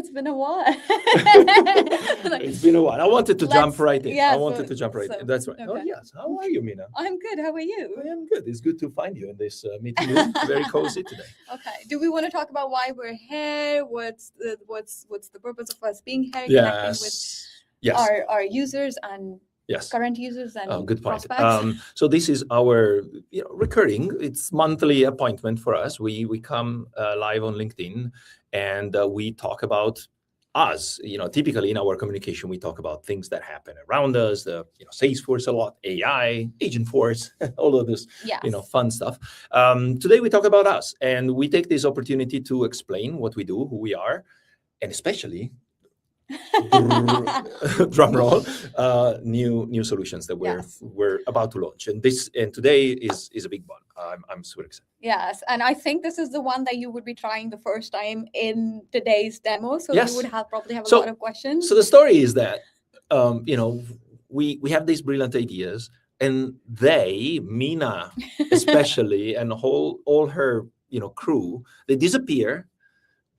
it's been a while. It's been a while. I wanted to jump right in. Yeah, I wanted to jump right in. That's right. Okay. Oh, yes. How are you, Mina? I'm good. How are you? I am good. It's good to find you in this meeting room. Very cozy today. Okay. Do we want to talk about why we're here? What's the purpose of us being here? Yes. Our users and current users and good point. prospects. So this is our recurring. It's monthly appointment for us. We come live on LinkedIn and we talk about us. Typically in our communication, we talk about things that happen around us. Salesforce a lot, AI, Agentforce, all of this, fun stuff. Today we talk about us, and we take this opportunity to explain what we do, who we are, and especially drum roll, new solutions that we're about to launch, and today is a big one. I'm super excited. Yes, and I think this is the one that you would be trying the first time in today's demo, so you would probably have a lot of questions. So the story is that we have these brilliant ideas, and Mina especially, and all her crew, they disappear.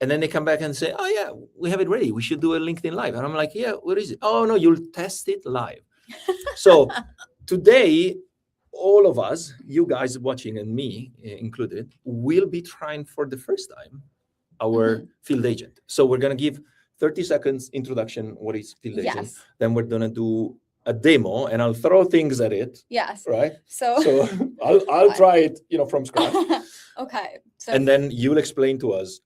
And then they come back and say, oh, yeah, we have it ready. We should do a LinkedIn Live. And I'm like, yeah, what is it? Oh, no, you'll test it live. So today, all of us, you guys watching and me included, will be trying for the first time our field agent. So we're going to give 30 seconds introduction. What is field agent? Then we're going to do a demo, and I'll throw things at it. Yes. Right? So I'll try it, from scratch. Okay. So and then you'll explain to us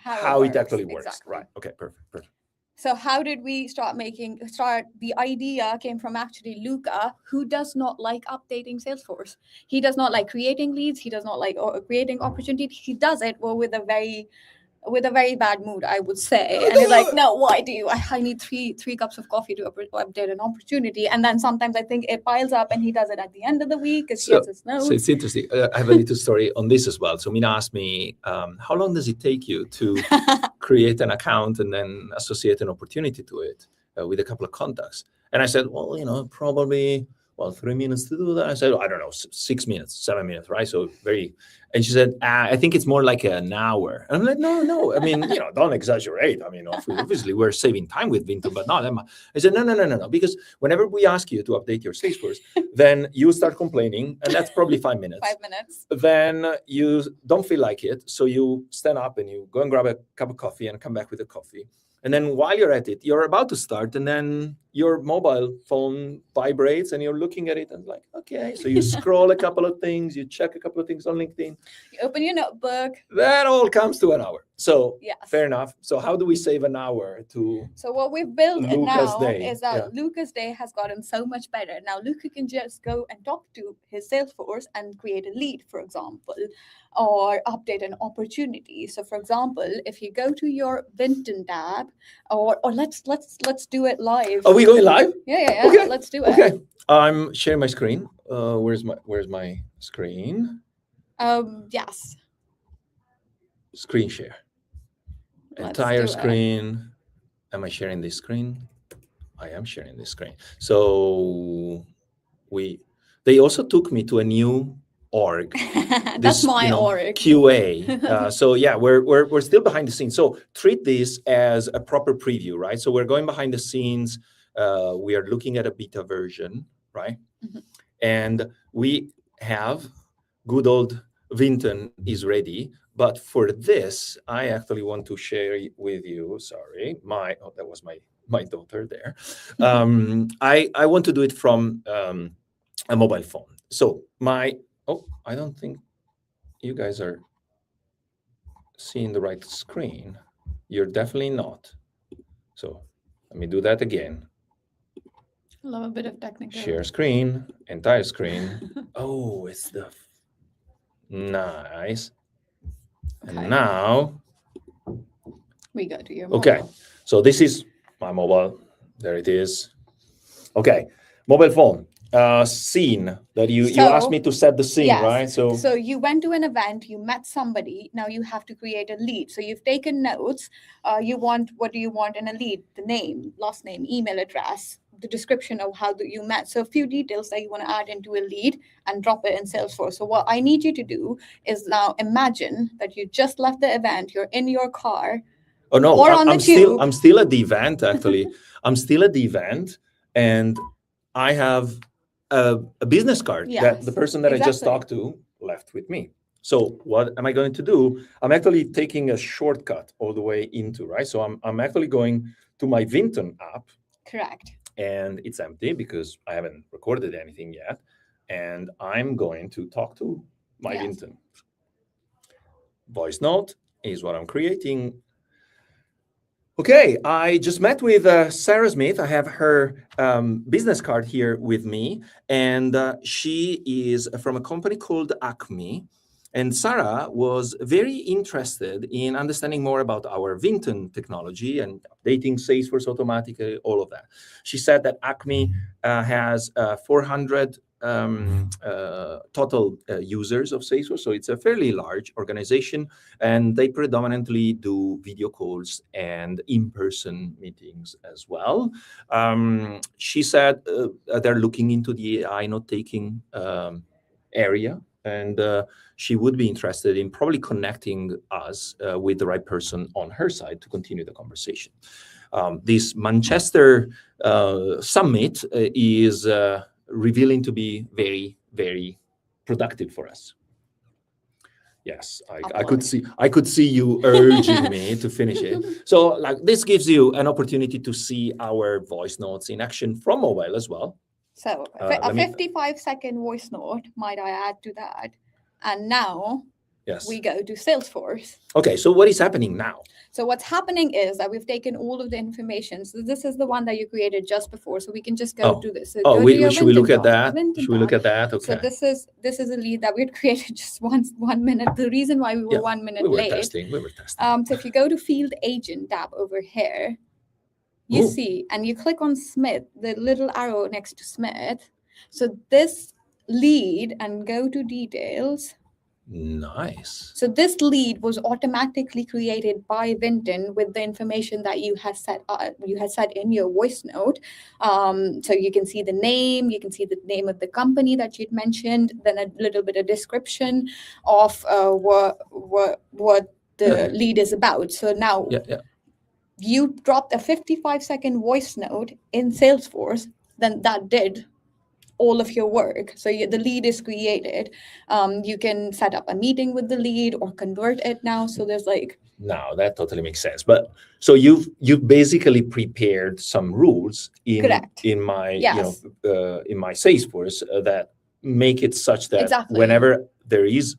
how it actually works. Exactly. Right. Okay, perfect. So how did we start? The idea came from actually Luca, who does not like updating Salesforce. He does not like creating leads. He does not like creating opportunities. He does it with a very bad mood, I would say. And he's like, no, why do you? I need three cups of coffee to update an opportunity. And then sometimes I think it piles up, and he does it at the end of the week because he has his notes. So it's interesting. I have a little story on this as well. So Mina asked me, how long does it take you to create an account and then associate an opportunity to it with a couple of contacts? And I said, well, probably 3 minutes to do that. I said, I don't know, 6 minutes, 7 minutes, right? So and she said, I think it's more like an hour. And I'm like, no. I mean, don't exaggerate. I mean, obviously we're saving time with Vinton, but not that much. I said, no, because whenever we ask you to update your Salesforce, then you start complaining, and that's probably 5 minutes. 5 minutes. Then you don't feel like it, so you stand up and you go and grab a cup of coffee and come back with a coffee. And then while you're at it, you're about to start, and then your mobile phone vibrates, and you're looking at it and like, okay. So you scroll a couple of things, you check a couple of things on LinkedIn. You open your notebook. That all comes to an hour. So fair enough. So how do we save an hour to? So what we've built Luca's now day. is that Luca's day has gotten so much better. Now Luca can just go and talk to his Salesforce and create a lead, for example, or update an opportunity. So for example, if you go to your Vinton tab, or let's do it live. Are we going live? Yeah. Okay. Let's do it. Okay. I'm sharing my screen. Where's my screen? Yes. Screen share. Entire screen. Am I sharing this screen? I am sharing this screen. So they also took me to a new org. That's my org. QA. So yeah, we're still behind the scenes. So treat this as a proper preview, right? So we're going behind the scenes. We are looking at a beta version, right? Mm-hmm. And we have good old Vinton is ready. But for this, I actually want to share with you. Sorry, that was my daughter there. I want to do it from a mobile phone. So I don't think you guys are seeing the right screen. You're definitely not. So let me do that again. Love a bit of technical. Share screen, entire screen. Oh, it's nice. Okay. And now we go to your mobile. Okay, so this is my mobile. There it is. Okay, mobile phone. Scene that you asked me to set the scene, yes. Right? So you went to an event, you met somebody. Now you have to create a lead. So you've taken notes. What do you want in a lead? The name, last name, email address, the description of how you met. So a few details that you want to add into a lead and drop it in Salesforce. So what I need you to do is now imagine that you just left the event. You're in your car Oh no, or on the tube. I'm still at the event actually. I'm still at the event, and I have a business card that the Yes, person that I just exactly. talked to left with me. So what am I going to do? I'm actually taking a shortcut all the way into, right? So I'm actually going to my Vinton app, Correct. and it's empty because I haven't recorded anything yet. And I'm going to talk to my Yes. Vinton. Voice note is what I'm creating. Okay, I just met with Sarah Smith. I have her business card here with me, and she is from a company called Acme. And Sarah was very interested in understanding more about our Vinton technology and updating Salesforce automatically, all of that. She said that Acme has 400 total users of Salesforce, so it's a fairly large organization, and they predominantly do video calls and in-person meetings as well. She said they're looking into the AI note-taking area, and she would be interested in probably connecting us with the right person on her side to continue the conversation. This Manchester summit is revealing to be very, very productive for us. Yes, I could see you urging me to finish it. So like this gives you an opportunity to see our voice notes in action from mobile as well. So a 55-second voice note, might I add to that? And now Yes. we go to Salesforce. Okay, so what is happening now? So what's happening is that we've taken all of the information. So this is the one that you created just before. So we can just go to this. So should we look at that? Should we look at that? Okay. So this is a lead that we had created just 1 minute. The reason why we were 1 minute late. We were testing. So if you go to Field Agent tab over here, you see, and you click on Smith, the little arrow next to Smith. So this lead, and go to details. Nice. So this lead was automatically created by Vinton with the information that you had set in your voice note. So you can see the name, you can see the name of the company that you'd mentioned, then a little bit of description of what the lead is about. So now you dropped a 55-second voice note in Salesforce, then that did all of your work. So the lead is created. You can set up a meeting with the lead or convert it now. So there's no, that totally makes sense. But so you've basically prepared some rules in my in my Salesforce that make it such that whenever there is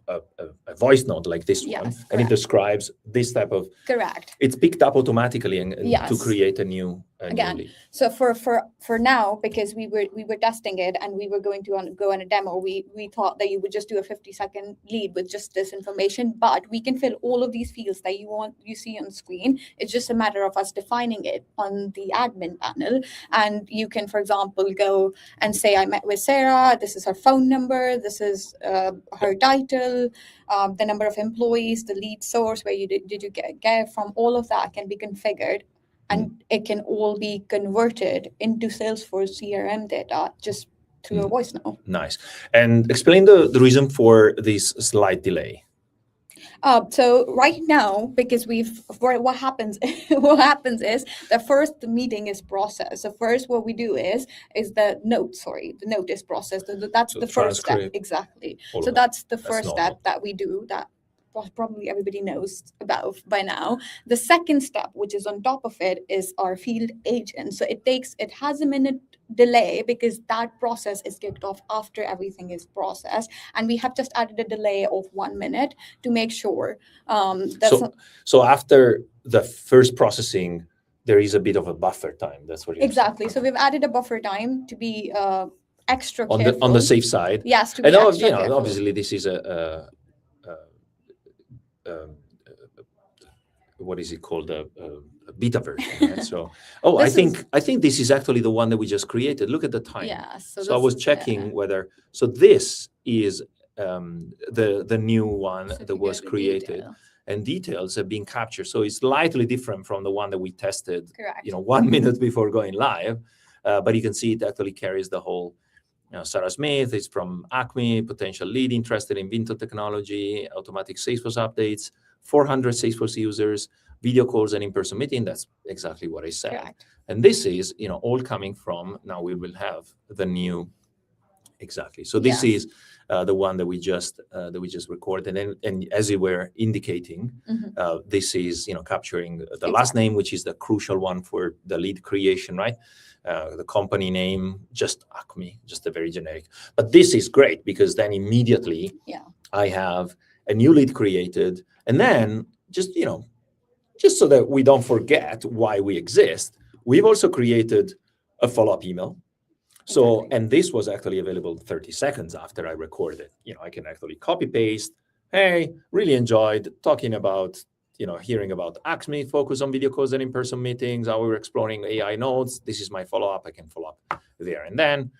a voice note like this one, and it describes this type of it's picked up automatically and to create a new lead. So for now, because we were testing it and we were going to go on a demo, we thought that you would just do a 50-second lead with just this information, but we can fill all of these fields that you see on screen. It's just a matter of us defining it on the admin panel. And you can, for example, go and say, I met with Sarah, this is her phone number, this is her title, the number of employees, the lead source, where did you get from. All of that can be configured, and it can all be converted into Salesforce CRM data just through a voice note. Nice. And explain the reason for this slight delay. So right now, because what happens is the first meeting is processed. So first what we do is the note is processed. That's the first step. Exactly. So that's the first step that we do, that probably everybody knows about by now. The second step, which is on top of it, is our field agent. So it has a minute delay because that process is kicked off after everything is processed, and we have just added a delay of 1 minute to make sure so after the first processing there is a bit of a buffer time. That's what you're saying. So we've added a buffer time to be extra careful on the safe side. Yes, to be extra careful. Obviously this is a what is it called, a beta version, right? So I think this is actually the one that we just created. Look at the time. So I was checking whether this is the new one that was created, and details have been captured, so it's slightly different from the one that we tested 1 minute before going live, but you can see it actually carries the whole. Sarah Smith is from Acme, potential lead interested in Vinton technology, automatic Salesforce updates, 400 Salesforce users, video calls and in-person meeting. That's exactly what I said. Correct. And this is, all coming from, now we will have the new, exactly. So this Yes. is the one that we just recorded, and as you were indicating, this is capturing the last name, which is the crucial one for the lead creation, right? The company name, just Acme, just a very generic. But this is great because then immediately I have a new lead created, and then just so that we don't forget why we exist, we've also created a follow-up email. So, and this was actually available 30 seconds after I recorded. I can actually copy paste. Hey, really enjoyed talking about, hearing about Acme, focus on video calls and in-person meetings, how we were exploring AI nodes. This is my follow-up. I can follow up there. And then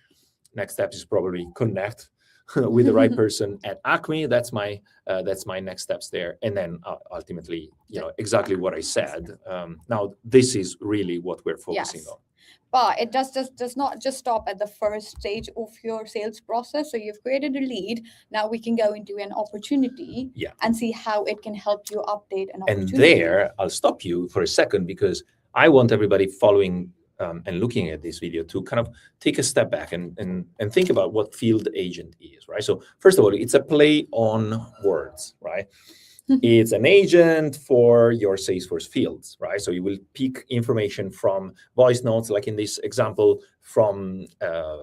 next step is probably connect with the right person at Acme. That's my next steps there. And then ultimately, exactly what I said. Now, this is really what we're focusing on. But it does not just stop at the first stage of your sales process. So you've created a lead. Now we can go into an opportunity and see how it can help you update an opportunity. And there, I'll stop you for a second because I want everybody following and looking at this video to kind of take a step back and think about what field agent is, right? So first of all, it's a play on words, right? It's an agent for your Salesforce fields, right? So you will pick information from voice notes, like in this example, from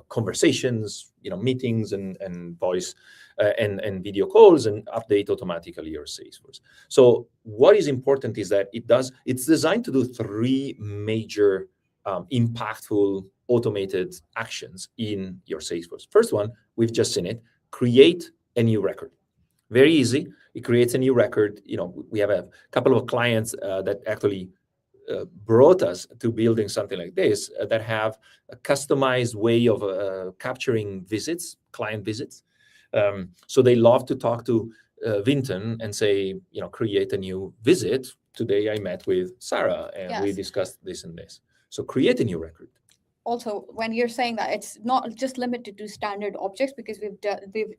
conversations, meetings and voice and video calls, and update automatically your Salesforce. So what is important is that it's designed to do three major impactful automated actions in your Salesforce. First one, we've just seen it, create a new record. Very easy. It creates a new record. We have a couple of clients that actually brought us to building something like this that have a customized way of capturing visits, client visits. So they love to talk to Vinton and say, create a new visit. Today I met with Sarah and we discussed this and this. So create a new record. Also, when you're saying that, it's not just limited to standard objects, because we've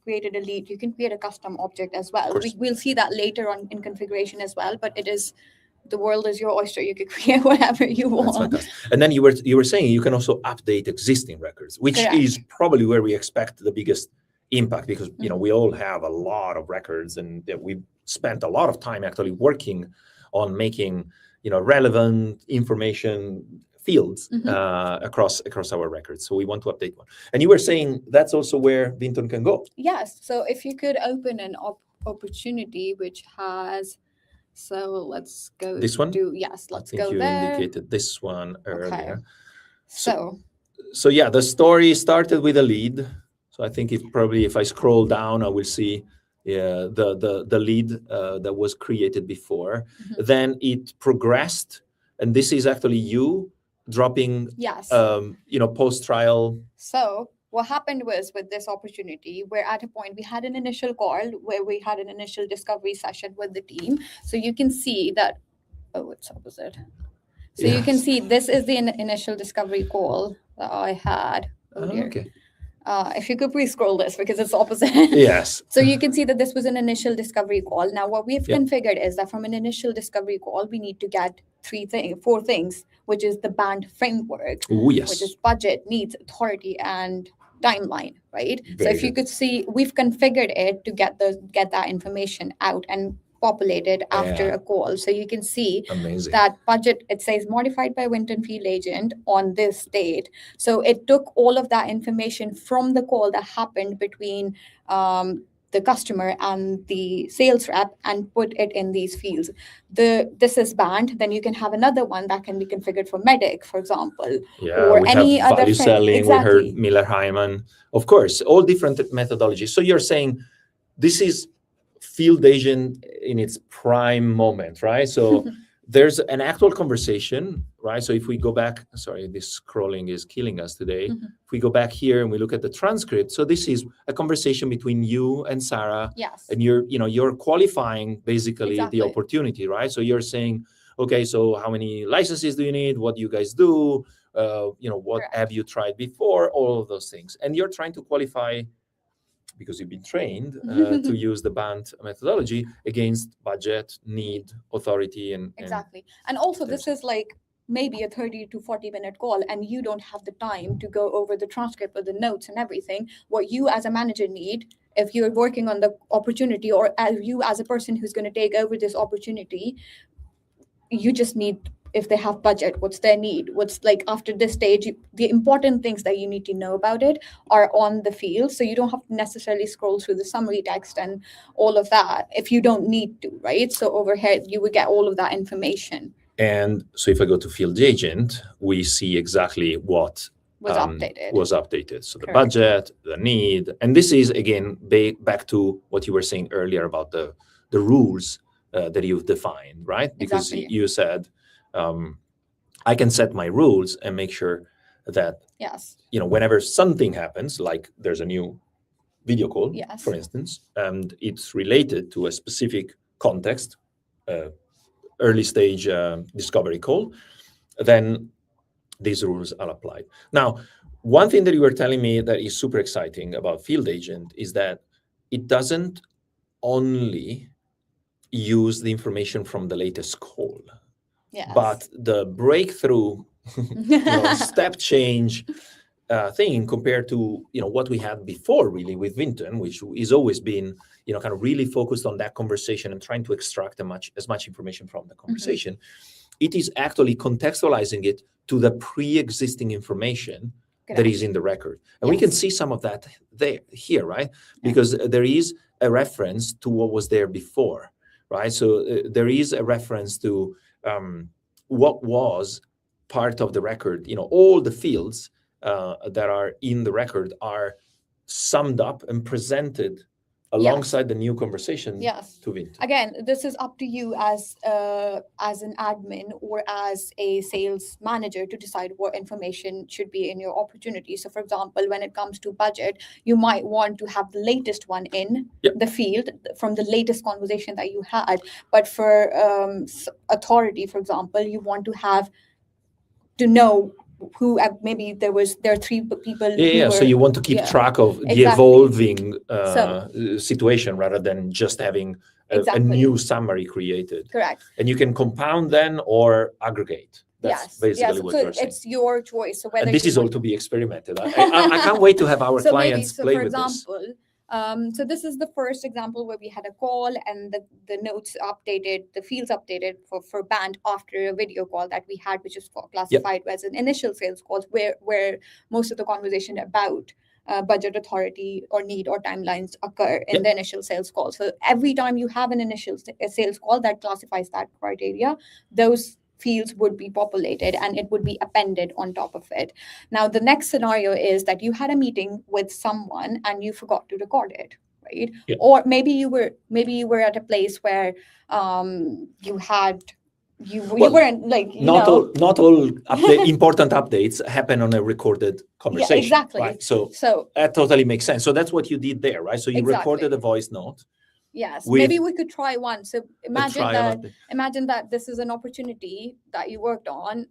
created a lead. You can create a custom object as well. We'll see that later on in configuration as well. But the world is your oyster. You can create whatever you want. That's fantastic. And then you were saying you can also update existing records, which is probably where we expect the biggest impact, because we all have a lot of records, and we've spent a lot of time actually working on making relevant information fields across our records. So we want to update one. And you were saying that's also where Vinton can go. Yes. So if you could open an opportunity which has, so let's go. This one? Yes, let's go I think you there. indicated this one earlier. Okay. So yeah, the story started with a lead. So I think if I scroll down, I will see the lead that was created before. Then it progressed, and this is actually you dropping post-trial. So what happened was, with this opportunity, we're at a point, we had an initial call where we had an initial discovery session with the team. So you can see that, it's opposite. So you can see this is the initial discovery call that I had. Okay. If you could please scroll this, because it's opposite. Yes. So you can see that this was an initial discovery call. Now, what we've configured is that from an initial discovery call, we need to get four things, which is the band framework, which is budget, needs, authority, and timeline, right? So if you could see, we've configured it to get that information out and populated after a call. So you can see that budget, it says modified by Vinton field agent on this date. So it took all of that information from the call that happened between the customer and the sales rep and put it in these fields. This is banned. Then you can have another one that can be configured for medic, for example, or any other value selling. We heard Miller Hyman, of course, all different methodologies. So you're saying this is field agent in its prime moment, right? So there's an actual conversation, right? So if we go back, sorry, this scrolling is killing us today. If we go back here and we look at the transcript, so this is a conversation between you and Sarah. Yes. And you're qualifying basically the opportunity, right? So you're saying, okay, so how many licenses do you need? What do you guys do? What have you tried before? All of those things. And you're trying to qualify because you've been trained to use the band methodology against budget, need, authority, and exactly. And also, there's- this is like maybe a 30 to 40-minute call, and you don't have the time to go over the transcript or the notes and everything. What you as a manager need, if you're working on the opportunity, or as you as a person who's going to take over this opportunity, you just need, if they have budget, what's their need, what's like after this stage, the important things that you need to know about it are on the field, so you don't have to necessarily scroll through the summary text and all of that if you don't need to, right? So overhead you would get all of that information. And so if I go to field agent, we see exactly what Was updated. was updated. So the Correct. budget, the need, and this is again back to what you were saying earlier about the rules that you've defined, right? Because Exactly. you said I can set my rules and make sure that Yes. whenever something happens, like there's a new video call, Yes. for instance, and it's related to a specific context, early stage discovery call, then these rules are applied. Now, one thing that you were telling me that is super exciting about field agent is that it doesn't only use the information from the latest call, Yes. but the breakthrough step change thing compared to what we had before, really, with Vinton, which is always been kind of really focused on that conversation and trying to extract as much information from the conversation. It is actually contextualizing it to the pre-existing information that is in the record, and we can see some of that here, right? Because there is a reference to what was there before, right? So there is a reference to what was part of the record. All the fields that are in the record are summed up and presented alongside the new conversation to Vinton. Again, this is up to you as an admin or as a sales manager to decide what information should be in your opportunity. So for example, when it comes to budget, you might want to have the latest one in the field from the latest conversation that you had. But for authority, for example, you want to know who maybe there are three people. So you want to keep track of the evolving situation rather than just having a new summary created. Correct. And you can compound then or aggregate. That's basically what you're saying. It's your choice. So whether and this is all to be experimented. I can't wait to have our clients play with this. So this is the first example where we had a call and the notes updated, the fields updated for band after a video call that we had, which is classified as an initial sales call, where most of the conversation about budget, authority, or need or timelines occur in the initial sales call. So every time you have an initial sales call that classifies that criteria, those fields would be populated and it would be appended on top of it. Now, the next scenario is that you had a meeting with someone and you forgot to record it, right? Yeah. Or maybe you were at a place where you weren't like not all important updates happen on a recorded conversation. Yeah, exactly. Right? So that totally makes sense. So that's what you did there, right? So you recorded a voice note. Yes, maybe we could try one. So imagine that this is an opportunity that you worked on.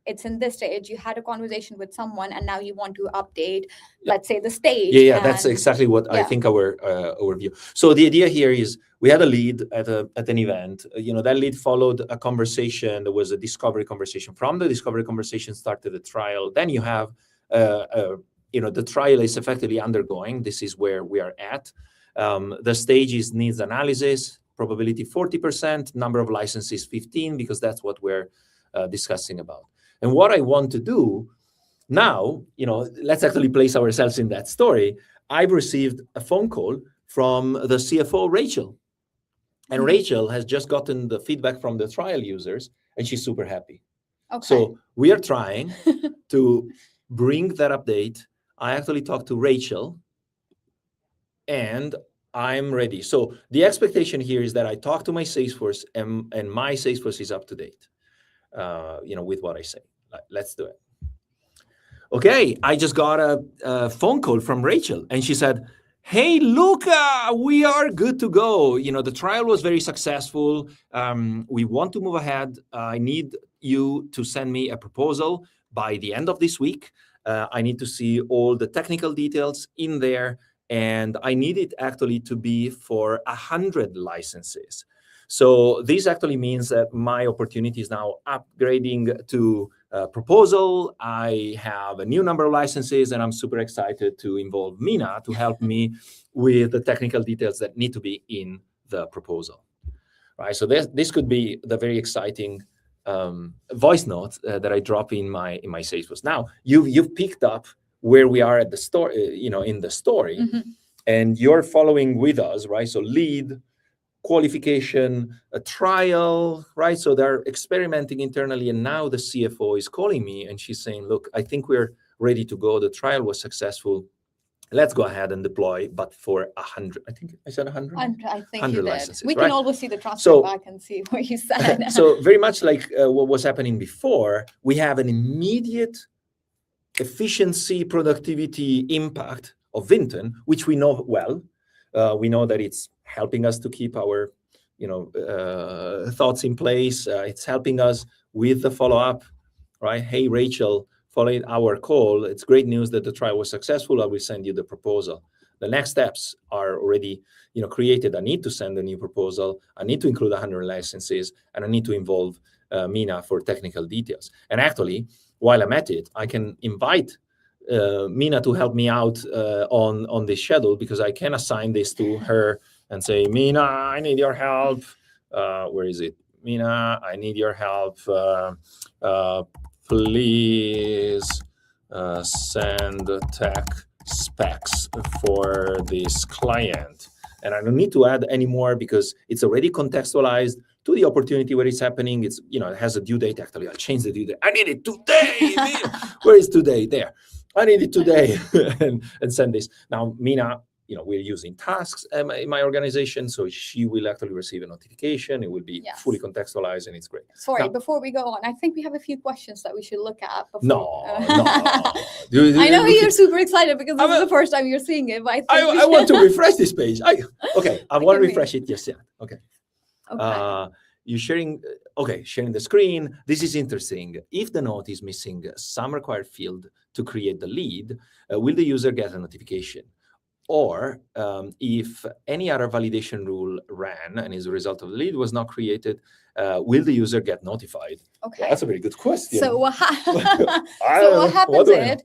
It's in this stage. You had a conversation with someone, and now you want to update, let's say, the stage. Yeah, that's exactly what I think our overview. So the idea here is we had a lead at an event. That lead followed a conversation. There was a discovery conversation. From the discovery conversation started the trial. Then you have, the trial is effectively undergoing. This is where we are at. The stage is needs analysis, probability 40%, number of licenses 15, because that's what we're discussing about. And what I want to do now, let's actually place ourselves in that story. I've received a phone call from the CFO, Rachel. And Rachel has just gotten the feedback from the trial users, and she's super happy. Okay. So we are trying to bring that update. I actually talked to Rachel, and I'm ready. So the expectation here is that I talk to my Salesforce and my Salesforce is up to date, with what I say. Let's do it. Okay, I just got a phone call from Rachel, and she said, "Hey, Luca, we are good to go. The trial was very successful. We want to move ahead. I need you to send me a proposal by the end of this week. I need to see all the technical details in there. and I need it actually to be for 100 licenses. So this actually means that my opportunity is now upgrading to proposal. I have a new number of licenses, and I'm super excited to involve Mina to help me with the technical details that need to be in the proposal. Right. So this could be the very exciting voice note that I drop in my Salesforce. Now you've picked up where we are at the story, in the story, and you're following with us, right? So lead, qualification, a trial, right? So they're experimenting internally, and now the CFO is calling me and she's saying, look, I think we're ready to go. The trial was successful. Let's go ahead and deploy, but for 100. I think I said 100. I think 100 you did. licenses, We right? can always see the transcript back and see what you said. So very much like what was happening before, we have an immediate efficiency, productivity impact of Vinton, which we know well. We know that it's helping us to keep our, thoughts in place. It's helping us with the follow-up, right? Hey, Rachel, following our call, it's great news that the trial was successful. I will send you the proposal. The next steps are already, created. I need to send a new proposal. I need to include 100 licenses, and I need to involve Mina for technical details. And actually, while I'm at it, I can invite Mina to help me out on this schedule, because I can assign this to her and say, Mina, I need your help. Where is it? Mina, I need your help. Please send tech specs for this client. And I don't need to add any more because it's already contextualized to the opportunity where it's happening. It's, it has a due date. Actually, I'll change the due date. I need it today. Where is today? There. I need it today. and send this. Now, Mina, we're using tasks in my organization, so she will actually receive a notification. It will be fully contextualized, and it's great. Sorry, now, before we go on, I think we have a few questions that we should look at. Before, no. I know you're super excited because this is the first time you're seeing it, but I want to refresh this page. I want to refresh it. Yes, yeah. Okay. You're sharing the screen. This is interesting. If the note is missing some required field to create the lead, will the user get a notification? Or if any other validation rule ran and as a result of the lead was not created, will the user get notified? Okay. That's a very good question. So what happens is,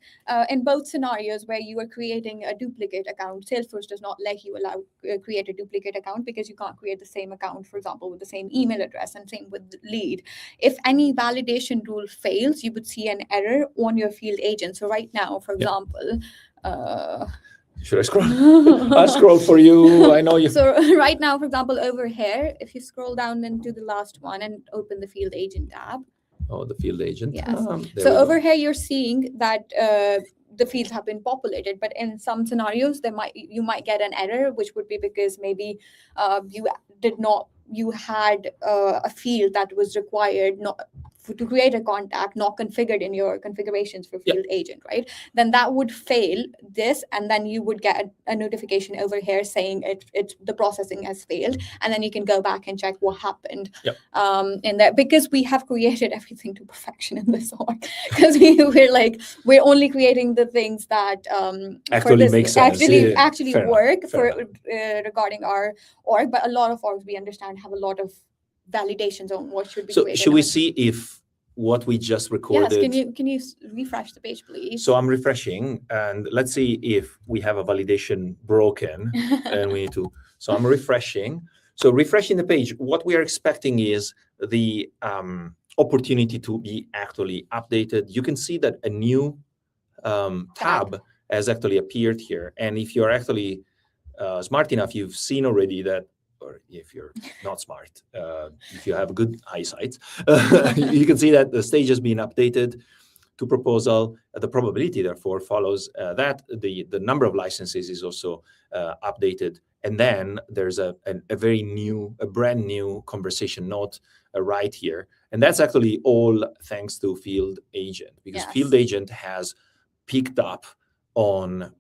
in both scenarios where you are creating a duplicate account, Salesforce does not let you create a duplicate account because you can't create the same account, for example, with the same email address, and same with the lead. If any validation rule fails, you would see an error on your field agent. So right now, for example, should I scroll? I'll scroll for you. I know you. So right now, for example, over here, if you scroll down into the last one and open the field agent tab. Oh, the field agent. Yes. So over here, you're seeing that the fields have been populated, but in some scenarios, you might get an error, which would be because maybe you had a field that was required to create a contact not configured in your configurations for field agent, right? Then that would fail this, and then you would get a notification over here saying the processing has failed, and then you can go back and check what happened in there, because we have created everything to perfection in this org, because we're only creating the things that actually make sense, actually work regarding our org. But a lot of orgs, we understand, have a lot of validations on what should be created. So should we see if what we just recorded? Yes, can you refresh the page, please? So I'm refreshing, and let's see if we have a validation broken and we need to. So I'm refreshing. So refreshing the page, what we are expecting is the opportunity to be actually updated. You can see that a new tab has actually appeared here. And if you're actually smart enough, you've seen already that, or if you're not smart, if you have good eyesight, you can see that the stage has been updated to proposal. The probability, therefore, follows that. The number of licenses is also updated. And then there's a brand new conversation note right here. And that's actually all thanks to Field Agent, because Field Agent has picked up on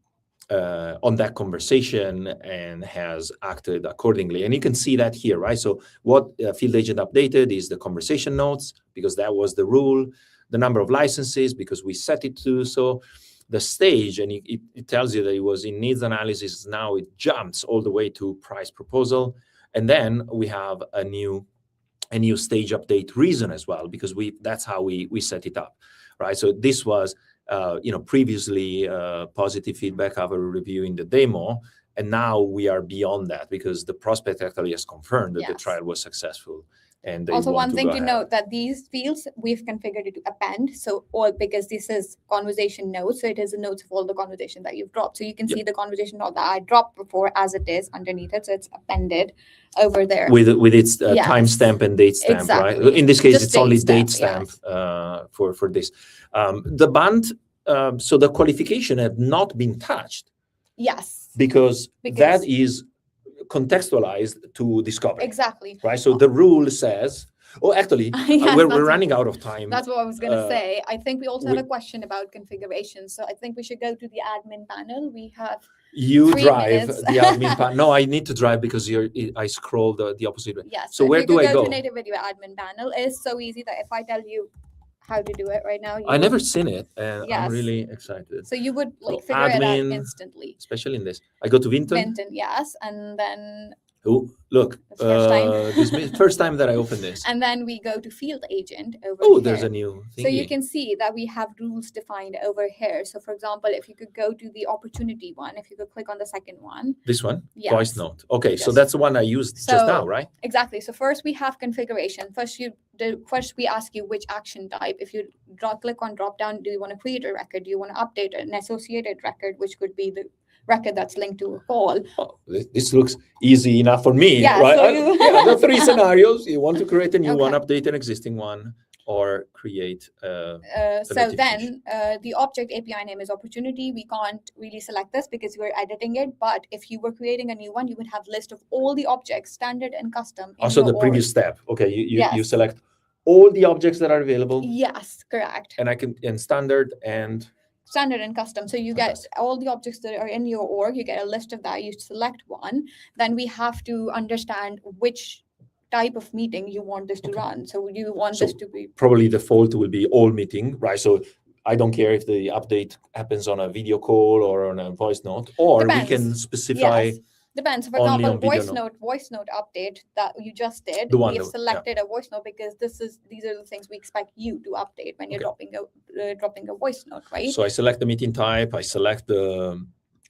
that conversation and has acted accordingly. And you can see that here, right? So what Field Agent updated is the conversation notes, because that was the rule, the number of licenses, because we set it to so, the stage, and it tells you that it was in needs analysis. Now it jumps all the way to price proposal, and then we have a new stage update reason as well, because that's how we set it up, right? So this was previously positive feedback after reviewing the demo, and now we are beyond that because the prospect actually has confirmed that the trial was successful. And they also, want one thing to ahead. note that these fields we've configured it to append, so all because this is conversation notes, so it is the notes of all the conversation that you've dropped. So you can see the conversation note that I dropped before as it is underneath it, so it's appended over there with its timestamp and date stamp, right? In this case, it's only date stamp for this. The band, so the qualification had not been touched. Yes, because that is contextualized to discovery. Exactly. Right. So the rule says, actually, we're running out of time. That's what I was going to say. I think we also have a question about configuration. So I think we should go to the admin panel. We have you 3 drive minutes. the admin panel. No, I need to drive because I scroll the opposite way. Yes. So where do I go? To native video admin panel. It's so easy that if I tell you how to do it right now, I never seen it, and I'm really excited. So you would figure it out instantly. Especially in this. I go to Vinton. Vinton, yes, and then. Oh, look! This first time that I open this. And then we go to field agent over here. Oh, there's a new thing. So you can see that we have rules defined over here. So for example, if you could go to the opportunity one, if you could click on the second one. This one? Yes. Voice note. Okay, so that's the one I used just now, right? Exactly. So first we have configuration. First we ask you which action type. If you click on drop down, do you want to create a record? Do you want to update an associated record, which could be the record that's linked to a call? This looks easy enough for me, right? So the 3 scenarios. You want to create a new one, update an existing one, or create so then the object API name is opportunity. We can't really select this because we're editing it, but if you were creating a new one, you would have list of all the objects, standard and custom. Also the previous step. Okay, you select all the objects that are available. Yes, correct. And I can standard and custom. So you get all the objects that are in your org, you get a list of that, you select one, then we have to understand which type of meeting you want this to run. So you want this to be probably default will be all meeting, right? So I don't care if the update happens on a video call or on a voice note, or we can specify. Depends. For example, voice note update that you just did. We've selected a voice note because these are the things we expect you to update when you're dropping a voice note, right? So I select the meeting type. I select the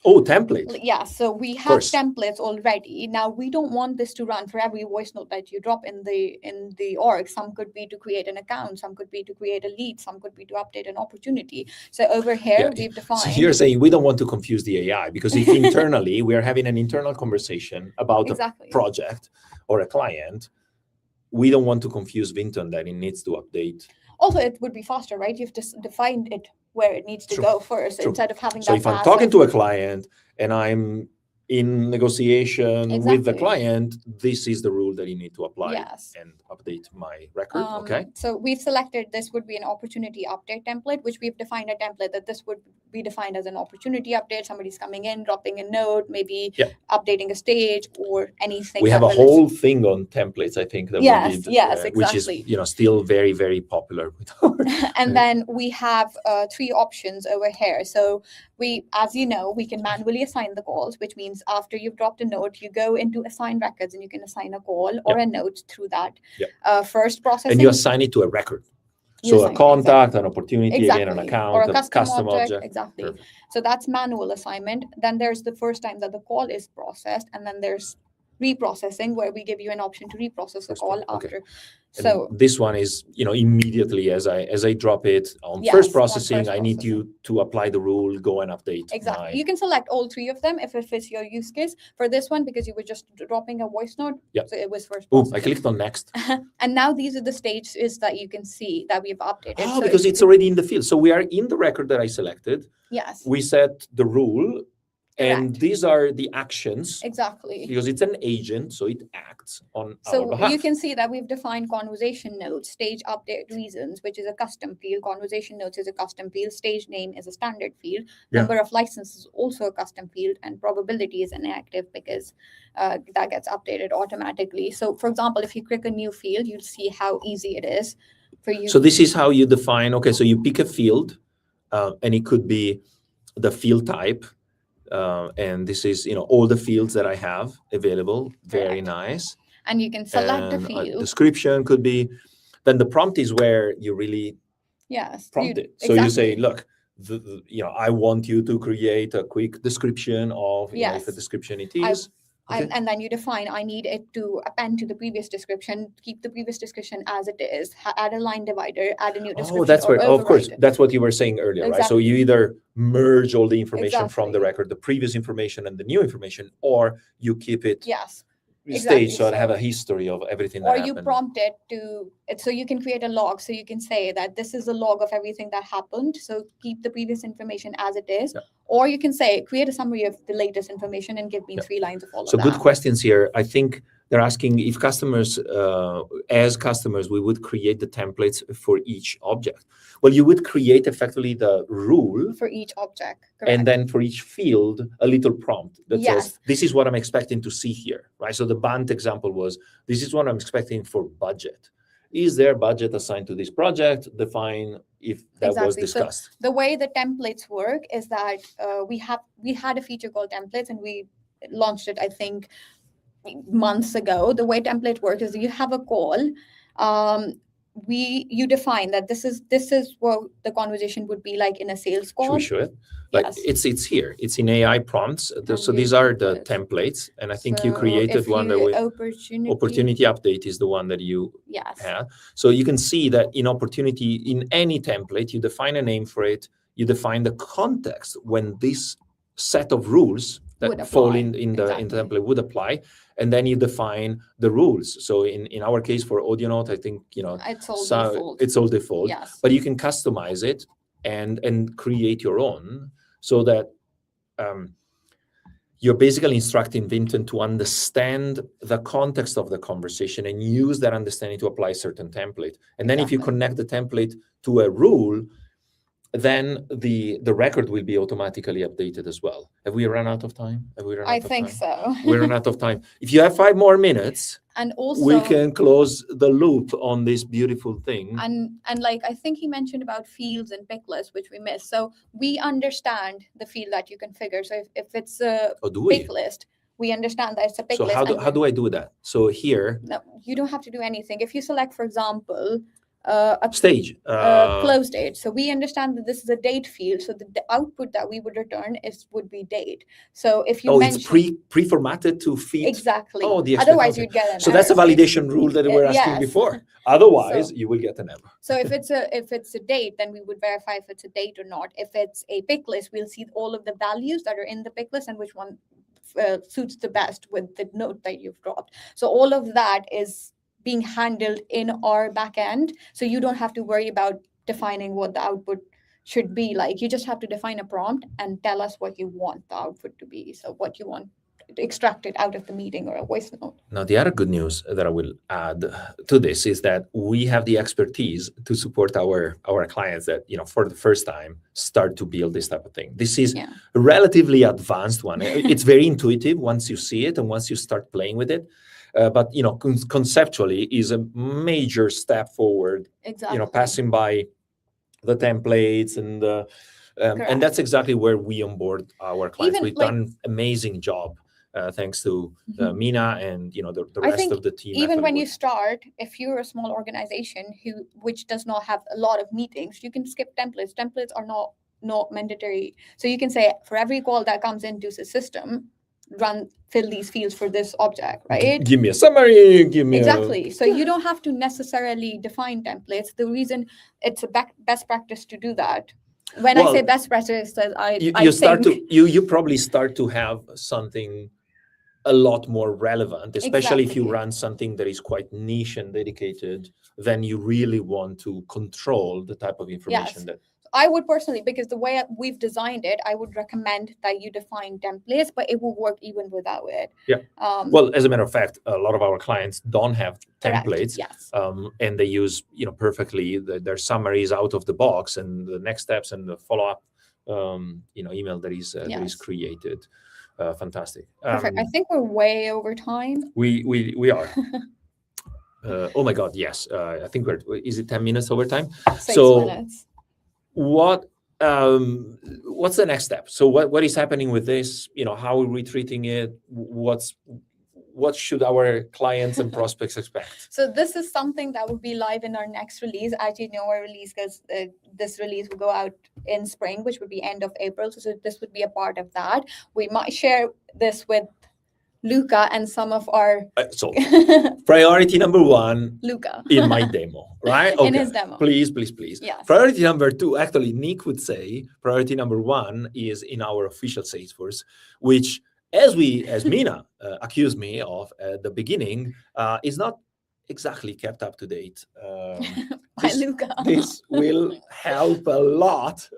template. Yeah. So we have templates already. Now we don't want this to run for every voice note that you drop in the org. Some could be to create an account. Some could be to create a lead. Some could be to update an opportunity. So over here we've defined. So you're saying we don't want to confuse the AI, because if internally we are having an internal conversation about a project or a client, we don't want to confuse Vinton that it needs to update. Also, it would be faster, right? You've just defined it where it needs to go first instead of having that. So if I'm talking to a client and I'm in negotiation with the client, this is the rule that you need to apply and update my record. So we've selected this would be an opportunity update template, which we've defined a template that this would be defined as an opportunity update. Somebody's coming in, dropping a note, maybe updating a stage or anything. We have a whole thing on templates, I think, that we did, exactly. Which is still very, very popular. And then we have 3 options over here. So we can manually assign the calls, which means after you've dropped a note, you go into assign records and you can assign a call or a note through that. First processing. And you assign it to a record. So a contact, an opportunity, again, an account, or a custom object. Exactly. Perfect. So that's manual assignment. Then there's the first time that the call is processed, and then there's reprocessing, where we give you an option to reprocess the call after. So this one is, immediately as I drop it on first processing, I need you to apply the rule, go and update. Exactly. You can select all 3 of them if it fits your use case. For this one, because you were just dropping a voice note, so it was first processing. I clicked on next. And now these are the stages that you can see that we've updated. So because it's already in the field. So we are in the record that I selected. Yes. We set the rule. And these are the actions. Exactly. Because it's an agent, so it acts on our behalf. So you can see that we've defined conversation notes, stage update reasons, which is a custom field. Conversation notes is a custom field. Stage name is a standard field. Number of licenses is also a custom field. And probability is inactive because that gets updated automatically. So, for example, if you click a new field, you'll see how easy it is for you. So this is how you define, so you pick a field, and it could be the field type, and this is all the fields that I have available. Very Correct. nice. And you can select a And field. description could be. Then the prompt is where you really Yes. prompt it. So you say, look, I want you to create a quick description of, if a Yes. description it is. Okay. And then you define, I need it to append to the previous description, keep the previous description as it is, add a line divider, add a new description. Oh, that's or where, of course, overwrite it. that's what you were saying earlier, right? So you either merge all the information from the Exactly. record, the previous information and the new information, or you keep it Yes. stage, so I So- have a history of everything that Or happened. you prompt it to so you can create a log, so you can say that this is a log of everything that happened, so keep the previous information as it is. Yeah. Or you can say create a summary of the latest information and give me Yeah. 3 lines of all So of that. good questions here. I think they're asking if customers, as customers, we would create the templates for each object. Well, you would create effectively the rule For each object. and Correct. then for each field, a little prompt that Yes. says, this is what I'm expecting to see here, right? So the Bant example was, this is what I'm expecting for budget. Is there budget assigned to this project? Define if that was Exactly. So discussed. the way the templates work is that we had a feature called templates, and we launched it, I think, months ago. The way template works is you have a call. You define that this is what the conversation would be like in a sales Should call. we show it? Like Yes. it's here. It's in AI prompts. So And these you are do the it. templates, and I think you So created if one that you- we opportunity update is the one that you Yes. had. So you can see that in opportunity, in any template, you define a name for it. You define the context when this set of rules Would that fall apply. in the Exactly. template would apply, and then you define the rules. So in our case for audio note, I think It's all so default. it's all default. Yes. But you can customize it and create your own, so that you're basically instructing Vinton to understand the context of the conversation and use that understanding to apply certain template. And then if you Exactly. connect the template to a rule, then the record will be automatically updated as well. Have we run out of time? I think so. We run out of time. If you have 5 more minutes, And also we can close the loop on this beautiful thing. and like I think he mentioned about fields and pick lists, which we missed. So we understand the field that you configure. So if it's a Oh, do we? pick list, we understand that it's a pick So list. how do I do that? So here, No, you don't have to do anything. If you select, for example, a stage. close date. So we understand that this is a date field. So the output that we would return would be date. So if you It's pre-formatted to fit. exactly. Oh, the Otherwise, expectation. you'd get an So that's a error. validation rule that we were asking Yes. before. Otherwise, So- you will get an error. So if it's a date, then we would verify if it's a date or not. If it's a pick list, we'll see all of the values that are in the pick list and which one suits the best with the note that you've dropped. So all of that is being handled in our back end. So you don't have to worry about defining what the output should be like. You just have to define a prompt and tell us what you want the output to be. So what you want extracted out of the meeting or a voice note. Now, the other good news that I will add to this is that we have the expertise to support our clients that, for the first time, start to build this type of thing. This is Yeah. a relatively advanced one. It's very intuitive once you see it and once you start playing with it. But, conceptually is a major step forward, Exactly. passing by the templates and that's exactly where we onboard our clients. Even, We've like- done amazing job. Thanks to Mhm. Mina and the I rest think of the team. Even at when you Hollywood. start, if you're a small organization which does not have a lot of meetings, you can skip templates. Templates are not mandatory. So you can say for every call that comes into the system, fill these fields for this object, right? Give me a summary. Give me Exactly. So you don't have to necessarily define templates. The reason it's a best practice to do that. When I say Well, best practice, I you start think, to you probably start to have something a lot more relevant, especially if you Exactly. run something that is quite niche and dedicated. Then you really want to control the type of information Yes. that. I would personally, because the way we've designed it, I would recommend that you define templates, but it will work even without it. Yeah. Um, Well, as a matter of fact, a lot of our clients don't have correct. templates. Yes. And they use perfectly their summaries out of the box and the next steps and the follow-up email that is Yes. created. Fantastic. Perfect. I think we're way over time. We are. Oh my God, yes. I think is it 10 minutes over time? 6 So- minutes. What what's the next step? So what is happening with this? How are we treating it? What should our clients and prospects expect? So this is something that will be live in our next release. As you know, our release goes, this release will go out in spring, which would be end of April. So this would be a part of that. We might share this with Luca and some of our so priority number one, Luca, in my demo, right? Okay. In his demo. Please. Yes. Priority number two, actually, Nick would say priority number one is in our official Salesforce, which, as Mina accused me of at the beginning, is not exactly kept up to date. By Luca. This will help a lot,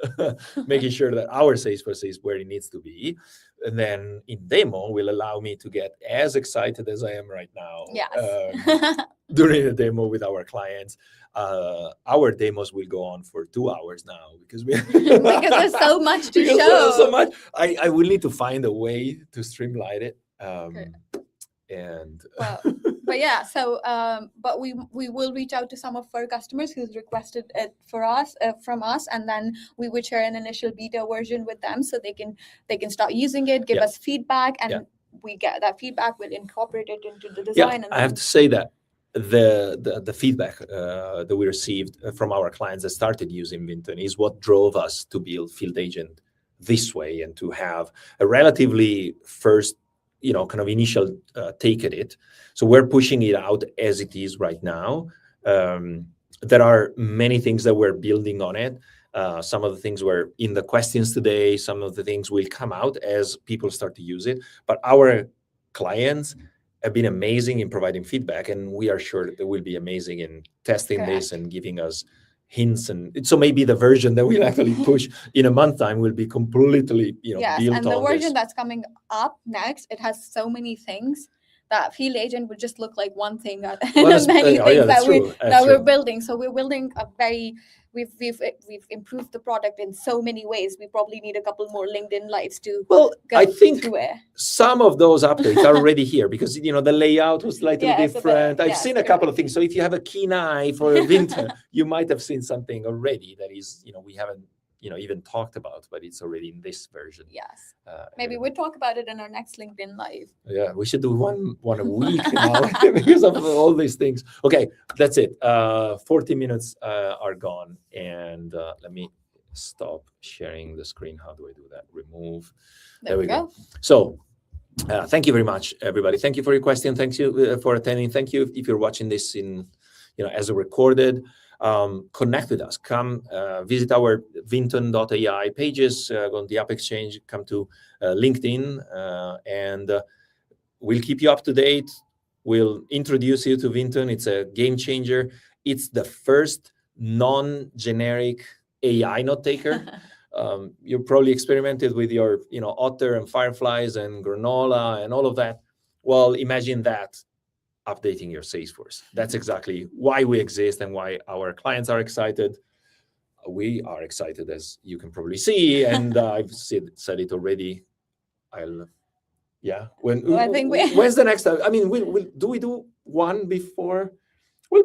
making sure that our Salesforce is where it needs to be. And then in demo will allow me to get as excited as I am right now. Yes. During the demo with our clients. Our demos will go on for 2 hours now because there's so much to show. So much. I will need to find a way to streamline it. But yeah, so but we will reach out to some of our customers who's requested it from us, and then we would share an initial beta version with them so they can start using it, give us feedback, and we get that feedback, we'll incorporate it into the design. I have to say that the feedback that we received from our clients that started using Vinton is what drove us to build Field Agent this way and to have a relatively first kind of initial take at it. So we're pushing it out as it is right now. There are many things that we're building on it. Some of the things were in the questions today. Some of the things will come out as people start to use it. But our clients have been amazing in providing feedback, and we are sure that they will be amazing in testing this and giving us hints. And so maybe the version that we'll actually push in a month time will be completely built and the on version that's coming up next, it has so many things that Field Agent would just look like one thing that many things that we're building. So we're building a very we've improved the product in so many ways. We probably need a couple more LinkedIn lives to I think through it. Some of those updates are already here because the layout was slightly different. I've seen a couple of things. So if you have a keen eye for Vinton, you might have seen something already that is we haven't even talked about, but it's already in this version. Yes. Maybe we'll talk about it in our next LinkedIn live. Yeah, we should do one a week now because of all these things. Okay, that's it. 40 minutes are gone, and let me stop sharing the screen. How do I do that? Remove. There we go. So thank you very much, everybody. Thank you for your question. Thank you for attending. Thank you if you're watching this in as a recorded. Connect with us. Come visit our Vinton.ai pages, go on the App Exchange, come to LinkedIn, and we'll keep you up to date. We'll introduce you to Vinton. It's a game changer. It's the first non-generic AI note taker. You probably experimented with your Otter and Fireflies and Granola and all of that. Well, imagine that updating your Salesforce. That's exactly why we exist and why our clients are excited. We are excited, as you can probably see, and I've said it already. When's the next time? I mean, do we do one before? We'll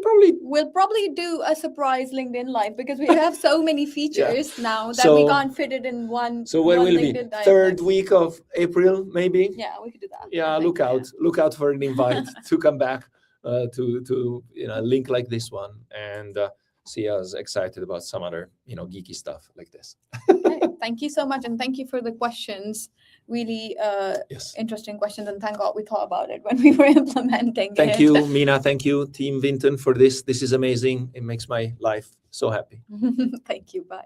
probably do a surprise LinkedIn live because we have so many features now that we can't fit it in one. So when will it be? Third week of April, maybe? Yeah, we could do that. Yeah, look out for an invite to come back to a link like this one and see us excited about some other geeky stuff like this. Thank you so much, and thank you for the questions. Really interesting questions, and thank God we thought about it when we were implementing it. Thank you, Mina. Thank you, Team Vinton, for this. This is amazing. It makes my life so happy. Thank you. Bye.